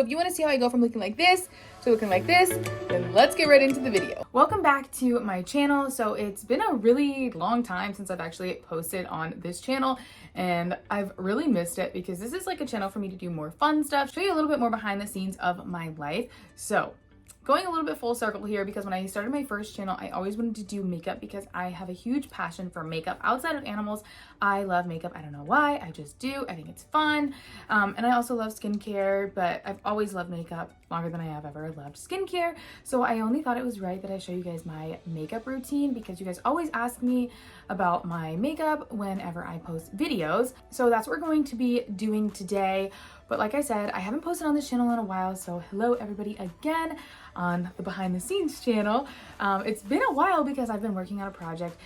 If you want to see how I go from looking like this to looking like this, then let's get right into the video. Welcome back to my channel. So it's been a really long time since I've actually posted on this channel, and I've really missed it because this is like a channel for me to do more fun stuff, show you a little bit more behind the scenes of my life. So going a little bit full circle here, because when I started my first channel, I always wanted to do makeup because I have a huge passion for makeup. Outside of animals, I love makeup. I don't know why, I just do. I think it's fun. And I also love skincare, but I've always loved makeup longer than I have ever loved skincare. So I only thought it was right that I show you guys my makeup routine because you guys always ask me about my makeup whenever I post videos. So that's what we're going to be doing today. But like I said, I haven't posted on this channel in a while, so hello everybody again on the behind the scenes channel. It's been a while because I've been working on a project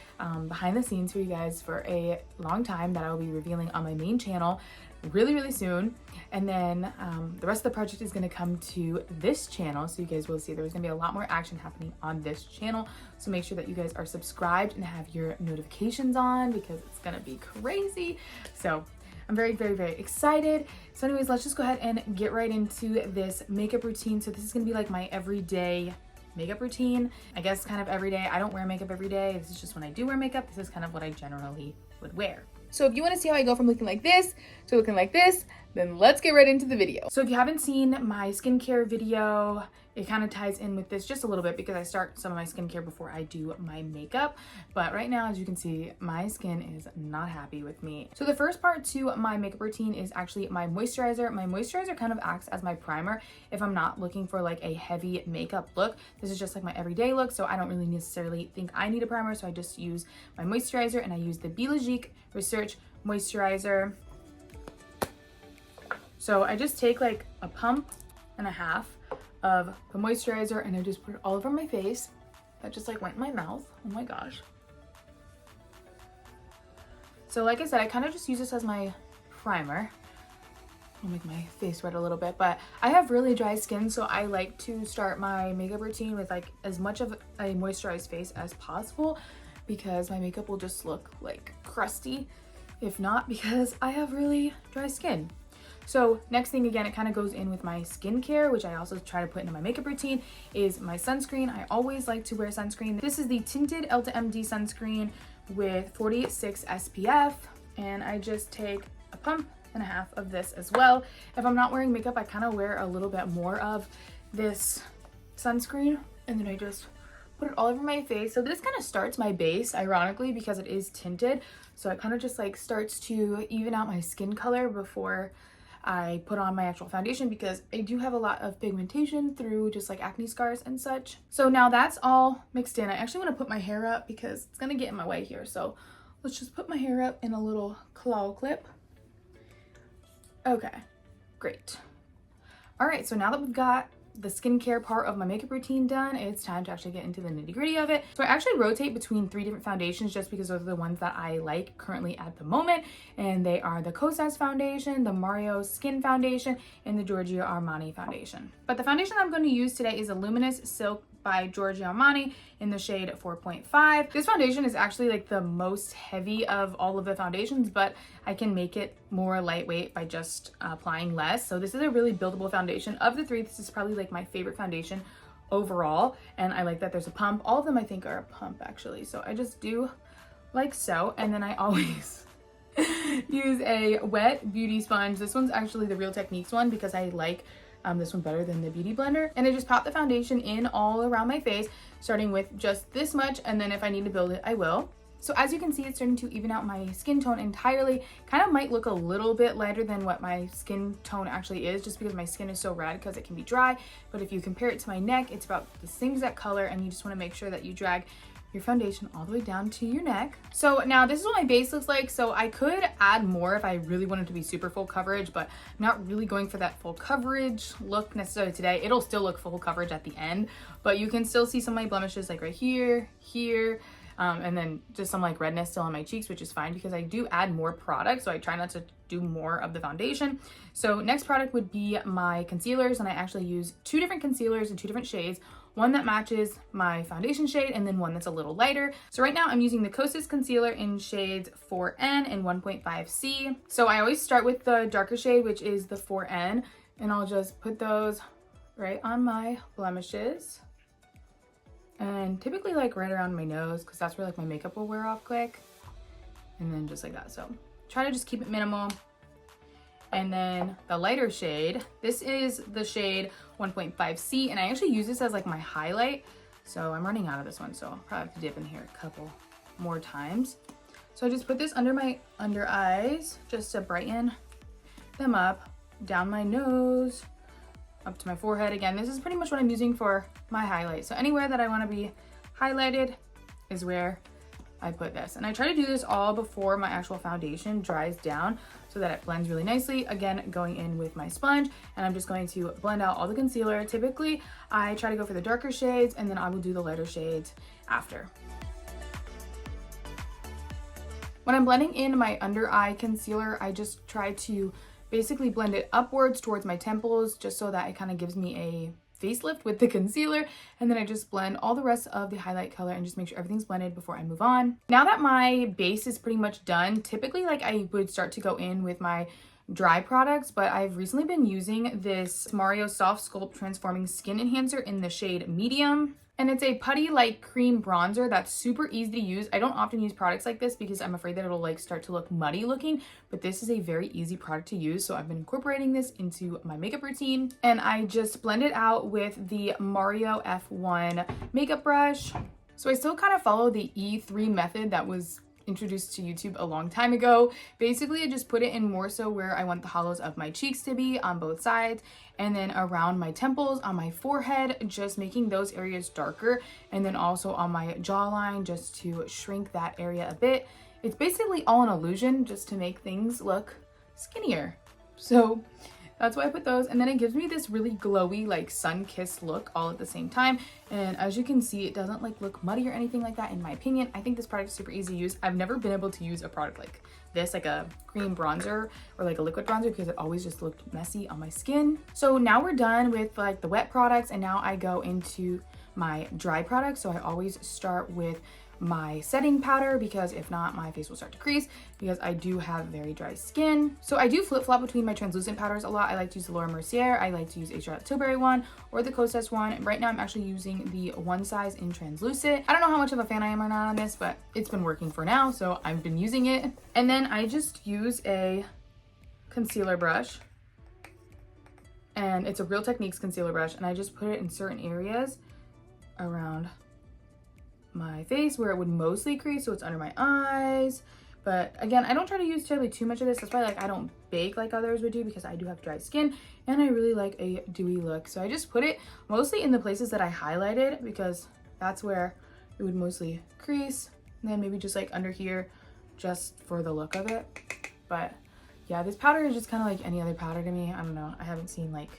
behind the scenes for you guys for a long time that I will be revealing on my main channel really soon. And then the rest of the project is going to come to this channel, so you guys will see there's going to be a lot more action happening on this channel. So make sure that you guys are subscribed and have your notifications on because it's going to be crazy. So I'm very excited. So anyways, let's just go ahead and get right into this makeup routine. So this is gonna be like my everyday makeup routine. I guess kind of every day. I don't wear makeup every day. This is just when I do wear makeup. This is kind of what I generally would wear. So if you want to see how I go from looking like this to looking like this, then let's get right into the video. So if you haven't seen my skincare video, it kind of ties in with this just a little bit because I start some of my skincare before I do my makeup. But right now, as you can see, my skin is not happy with me. So the first part to my makeup routine is actually my moisturizer. My moisturizer kind of acts as my primer if I'm not looking for like a heavy makeup look. This is just like my everyday look, so I don't really necessarily think I need a primer, so I just use my moisturizer, and I use the Biologique Research Moisturizer. So I just take like a pump and a half of the moisturizer and I just put it all over my face. That just like went in my mouth. Oh my gosh. So like I said, I kind of just use this as my primer. I'll make my face red a little bit, but I have really dry skin, so I like to start my makeup routine with like as much of a moisturized face as possible because my makeup will just look like crusty if not, because I have really dry skin. So next thing, again, it kind of goes in with my skincare, which I also try to put into my makeup routine, is my sunscreen. I always like to wear sunscreen. This is the tinted Elta MD sunscreen with 46 SPF, and I just take a pump and a half of this as well. If I'm not wearing makeup, I kind of wear a little bit more of this sunscreen, and then I just put it all over my face. So this kind of starts my base, ironically, because it is tinted. So it kind of just like starts to even out my skin color before I put on my actual foundation, because I do have a lot of pigmentation through just like acne scars and such. So now that's all mixed in. I actually want to put my hair up because it's going to get in my way here. So let's just put my hair up in a little claw clip. Okay, great. All right, so now that we've got the skincare part of my makeup routine done, it's time to actually get into the nitty-gritty of it. So I actually rotate between 3 different foundations just because those are the ones that I like currently at the moment, and they are the Kosas foundation, the Mario Skin foundation, and the Giorgio Armani foundation. But the foundation I'm going to use today is a Luminous Silk by Giorgio Armani in the shade 4.5. This foundation is actually like the most heavy of all of the foundations, but I can make it more lightweight by just applying less. So this is a really buildable foundation. Of the 3, this is probably like my favorite foundation overall, and I like that there's a pump. All of them I think are a pump actually, so I just do like so, and then I always use a wet beauty sponge. This one's actually the Real Techniques one because I like this one better than the Beauty Blender. And I just pop the foundation in all around my face, starting with just this much, and then if I need to build it, I will. So as you can see, it's starting to even out my skin tone entirely. Kind of might look a little bit lighter than what my skin tone actually is, just because my skin is so red because it can be dry. But if you compare it to my neck, it's about the same exact color, and you just want to make sure that you drag your foundation all the way down to your neck. So now this is what my base looks like. So I could add more if I really wanted to be super full coverage, but I'm not really going for that full coverage look necessarily today. It'll still look full coverage at the end, but you can still see some of my blemishes like right here, and then just some like redness still on my cheeks, which is fine because I do add more product, so I try not to do more of the foundation. So next product would be my concealers, and I actually use 2 different concealers in 2 different shades. One that matches my foundation shade, and then one that's a little lighter. So right now I'm using the Kosas concealer in shades 4N and 1.5C. So I always start with the darker shade, which is the 4N, And I'll just put those right on my blemishes. And typically like right around my nose, because that's where like my makeup will wear off quick. And then just like that. So try to just keep it minimal. And then the lighter shade, this is the shade 1.5C, and I actually use this as like my highlight. So I'm running out of this one, so I'll probably have to dip in here a couple more times. So I just put this under my under eyes just to brighten them up, down my nose, up to my forehead. Again, this is pretty much what I'm using for my highlight. So anywhere that I want to be highlighted is where I put this. And I try to do this all before my actual foundation dries down so that it blends really nicely. Again, going in with my sponge, and I'm just going to blend out all the concealer. Typically, I try to go for the darker shades, and then I will do the lighter shades after. When I'm blending in my under eye concealer, I just try to basically blend it upwards towards my temples, just so that it kind of gives me a facelift with the concealer, and then I just blend all the rest of the highlight color and just make sure everything's blended before I move on. Now that my base is pretty much done, typically like I would start to go in with my dry products, but I've recently been using this Mario Soft Sculpt Transforming Skin Enhancer in the shade Medium. And it's a putty like cream bronzer that's super easy to use. I don't often use products like this because I'm afraid that it'll like start to look muddy looking, but this is a very easy product to use. So I've been incorporating this into my makeup routine, and I just blend it out with the Mario F1 makeup brush. So I still kind of follow the E3 method that was introduced to YouTube a long time ago. Basically, I just put it in more so where I want the hollows of my cheeks to be on both sides, and then around my temples, on my forehead, just making those areas darker, and then also on my jawline just to shrink that area a bit. It's basically all an illusion just to make things look skinnier. So that's why I put those, and then it gives me this really glowy like sun-kissed look all at the same time. And as you can see, it doesn't like look muddy or anything like that in my opinion. I think this product is super easy to use. I've never been able to use a product like this, like a cream bronzer or like a liquid bronzer, because it always just looked messy on my skin. So now we're done with like the wet products, and now I go into my dry products. So I always start with my setting powder, because if not, my face will start to crease, because I do have very dry skin. So I do flip-flop between my translucent powders a lot. I like to use the Laura Mercier, I like to use a Charlotte Tilbury one, or the Kosas one. Right now I'm actually using the one size in translucent. I don't know how much of a fan I am or not on this, but it's been working for now, so I've been using it. And then I just use a concealer brush, and it's a Real Techniques concealer brush, and I just put it in certain areas around my face where it would mostly crease, so it's under my eyes. But again, I don't try to use terribly too much of this. That's why like I don't bake like others would do, because I do have dry skin and I really like a dewy look. So I just put it mostly in the places that I highlighted, because that's where it would mostly crease, and then maybe just like under here just for the look of it. But yeah, this powder is just kind of like any other powder to me. I don't know, I haven't seen like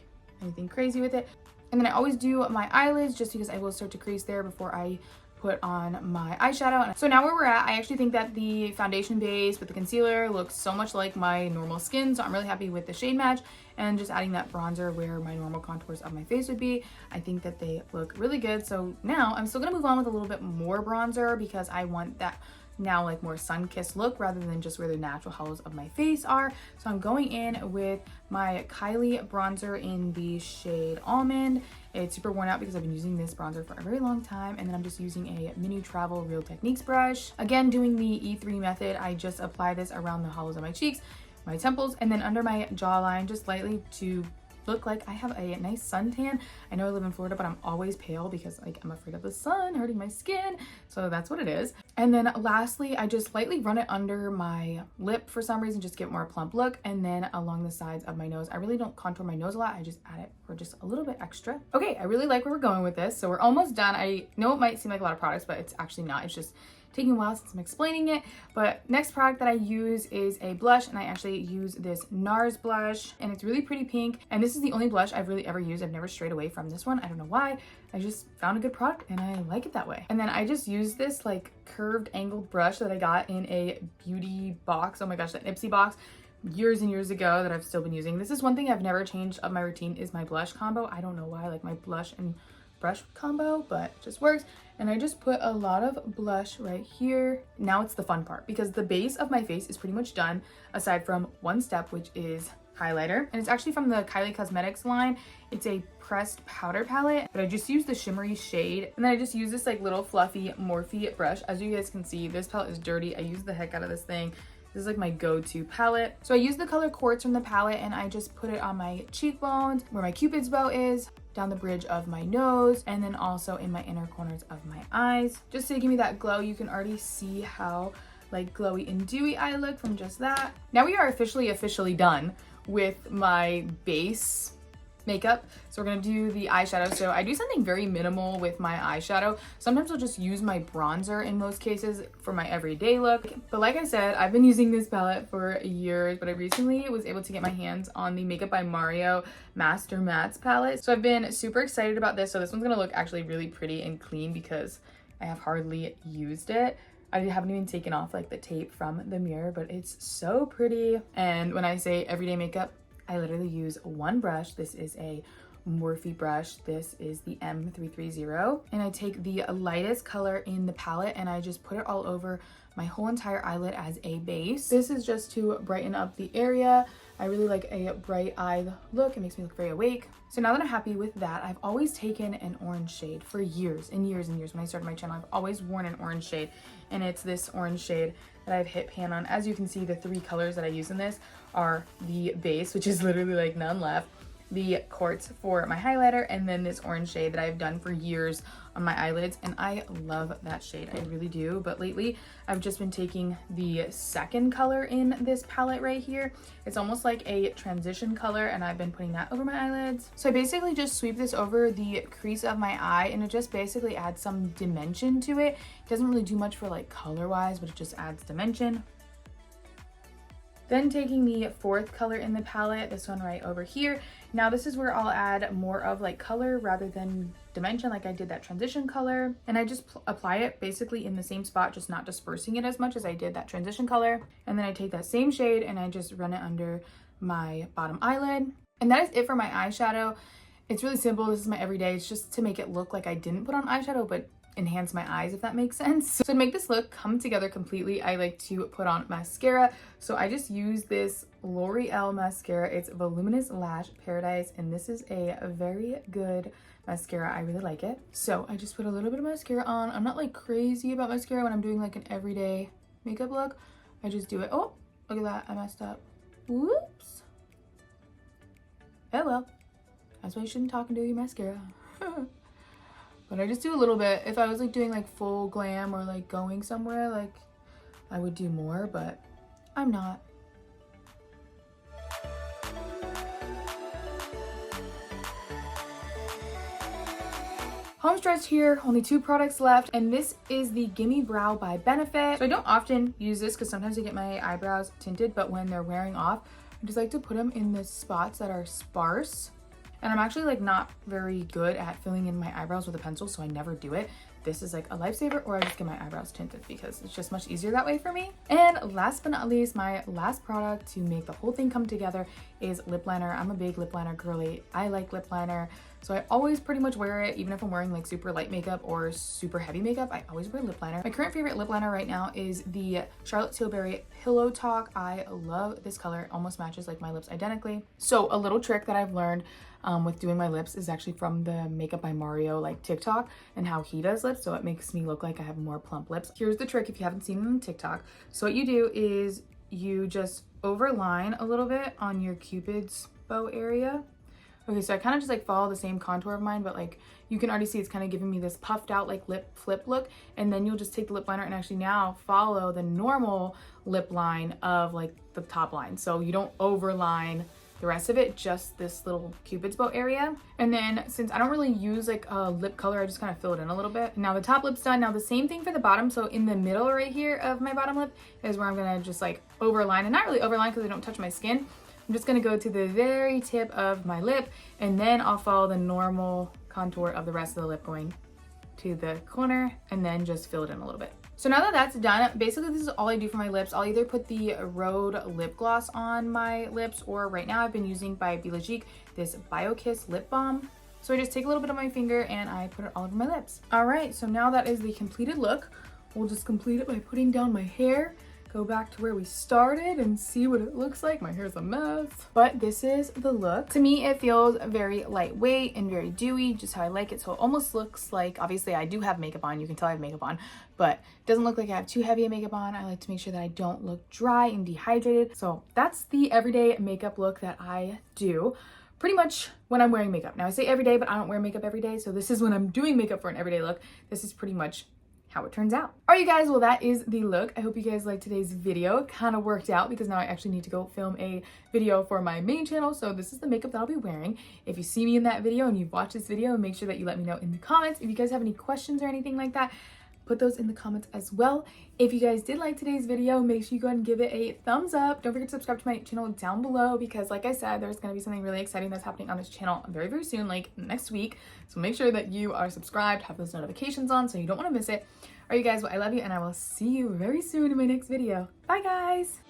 anything crazy with it. And then I always do my eyelids, just because I will start to crease there before I put on my eyeshadow. So now where we're at, I actually think that the foundation base with the concealer looks so much like my normal skin, so I'm really happy with the shade match, and just adding that bronzer where my normal contours of my face would be. I think that they look really good. So now I'm still gonna move on with a little bit more bronzer, because I want that now like more sun-kissed look rather than just where the natural hollows of my face are. So I'm going in with my Kylie bronzer in the shade Almond. It's super worn out because I've been using this bronzer for a very long time. And then I'm just using a Mini Travel Real Techniques brush. Again, doing the E3 method, I just apply this around the hollows of my cheeks, my temples, and then under my jawline, just lightly to look like I have a nice suntan. I know I live in Florida, but I'm always pale because like I'm afraid of the sun hurting my skin. So that's what it is. And then lastly, I just lightly run it under my lip for some reason, just get more plump look. And then along the sides of my nose. I really don't contour my nose a lot. I just add it for just a little bit extra. Okay, I really like where we're going with this. So we're almost done. I know it might seem like a lot of products, but it's actually not. It's just taking a while since I'm explaining it. But next product that I use is a blush, and I actually use this NARS blush, and it's really pretty pink. And this is the only blush I've really ever used. I've never strayed away from this one. I don't know why. I just found a good product and I like it that way. And then I just use this like curved angled brush that I got in a beauty box. Oh my gosh, that Ipsy box years and years ago that I've still been using. This is one thing I've never changed of my routine, is my blush combo. I don't know why, like my blush and brush combo, but it just works. And I just put a lot of blush right here. Now it's the fun part, because the base of my face is pretty much done aside from one step, which is highlighter, and it's actually from the Kylie Cosmetics line. It's a pressed powder palette, but I just use the shimmery shade, and then I just use this like little fluffy Morphe brush. As you guys can see, this palette is dirty. I use the heck out of this thing. This is like my go-to palette. So I use the color Quartz from the palette, and I just put it on my cheekbones, where my Cupid's bow is, down the bridge of my nose, and then also in my inner corners of my eyes, just to give me that glow. You can already see how like glowy and dewy I look from just that. Now we are officially done with my base makeup. So we're gonna do the eyeshadow. So I do something very minimal with my eyeshadow. Sometimes I'll just use my bronzer in most cases for my everyday look. But like I said, I've been using this palette for years, but I recently was able to get my hands on the Makeup by Mario Master Mattes palette. So I've been super excited about this. So this one's gonna look actually really pretty and clean because I have hardly used it. I haven't even taken off like the tape from the mirror, but it's so pretty. And when I say everyday makeup, I literally use one brush. This is a Morphe brush. This is the M330. And I take the lightest color in the palette and I just put it all over my whole entire eyelid as a base. This is just to brighten up the area. I really like a bright eyed look. It makes me look very awake. So now that I'm happy with that, I've always taken an orange shade for years and years and years. When I started my channel, I've always worn an orange shade, and it's this orange shade that I've hit pan on. As you can see, the three colors that I use in this are the base, which is literally like none left, the Quartz for my highlighter, and then this orange shade that I've done for years on my eyelids, and I love that shade. I really do. But lately I've just been taking the second color in this palette right here. It's almost like a transition color, and I've been putting that over my eyelids. So I basically just sweep this over the crease of my eye, and it just basically adds some dimension to it. It doesn't really do much for like color wise, but it just adds dimension. Then taking the fourth color in the palette, this one right over here. Now this is where I'll add more of like color rather than dimension, like I did that transition color. And I just apply it basically in the same spot, just not dispersing it as much as I did that transition color. And then I take that same shade and I just run it under my bottom eyelid. And that is it for my eyeshadow. It's really simple. This is my everyday. It's just to make it look like I didn't put on eyeshadow, but enhance my eyes, if that makes sense. So to make this look come together completely, I like to put on mascara. So I just use this L'Oreal mascara. It's Voluminous Lash Paradise, and this is a very good mascara. I really like it. So I just put a little bit of mascara on. I'm not like crazy about mascara when I'm doing like an everyday makeup look. I just do it. Oh, look at that, I messed up. Whoops. Oh well, that's why you shouldn't talk and do your mascara. But I just do a little bit. If I was like doing like full glam or like going somewhere, like I would do more, but I'm not. Home stretch here, only 2 products left, and this is the Gimme Brow by Benefit. So I don't often use this because sometimes I get my eyebrows tinted, but when they're wearing off, I just like to put them in the spots that are sparse. And I'm actually like not very good at filling in my eyebrows with a pencil, so I never do it. This is like a lifesaver, or I just get my eyebrows tinted because it's just much easier that way for me. And last but not least, my last product to make the whole thing come together is lip liner. I'm a big lip liner girly. I like lip liner, so I always pretty much wear it. Even if I'm wearing like super light makeup or super heavy makeup, I always wear lip liner. My current favorite lip liner right now is the Charlotte Tilbury Pillow Talk. I love this color. It almost matches like my lips identically. So a little trick that I've learned with doing my lips is actually from the Makeup by Mario like TikTok and how he does lips, so it makes me look like I have more plump lips. Here's the trick if you haven't seen it on TikTok. So what you do is you just overline a little bit on your Cupid's bow area. Okay, so I kind of just like follow the same contour of mine, but like you can already see it's kind of giving me this puffed out like lip flip look. And then you'll just take the lip liner and actually now follow the normal lip line of like the top line. So you don't overline the rest of it, just this little Cupid's bow area. And then since I don't really use like a lip color, I just kind of fill it in a little bit. Now the top lip's done. Now the same thing for the bottom. So in the middle right here of my bottom lip is where I'm gonna just like overline, and not really overline because I don't touch my skin. I'm just gonna go to the very tip of my lip, and then I'll follow the normal contour of the rest of the lip going to the corner, and then just fill it in a little bit. So now that that's done, basically this is all I do for my lips. I'll either put the Rhode lip gloss on my lips, or right now I've been using by Biologique this BioKiss lip balm. So I just take a little bit of my finger and I put it all over my lips. All right, so now that is the completed look. We'll just complete it by putting down my hair, go back to where we started and see what it looks like. My hair's a mess, but this is the look. To me, it feels very lightweight and very dewy, just how I like it. So it almost looks like, obviously I do have makeup on, you can tell I have makeup on, but it doesn't look like I have too heavy a makeup on. I like to make sure that I don't look dry and dehydrated. So that's the everyday makeup look that I do pretty much when I'm wearing makeup. Now I say every day, but I don't wear makeup every day. So this is when I'm doing makeup for an everyday look. This is pretty much how it turns out. All right, you guys, well, that is the look. I hope you guys liked today's video. It kind of worked out because now I actually need to go film a video for my main channel. So this is the makeup that I'll be wearing. If you see me in that video and you've watched this video, make sure that you let me know in the comments. If you guys have any questions or anything like that, put those in the comments as well. If you guys did like today's video, make sure you go ahead and give it a thumbs up. Don't forget to subscribe to my channel down below because like I said, there's going to be something really exciting that's happening on this channel very, very soon, like next week. So make sure that you are subscribed, have those notifications on so you don't want to miss it. All right, you guys, well, I love you and I will see you very soon in my next video. Bye, guys.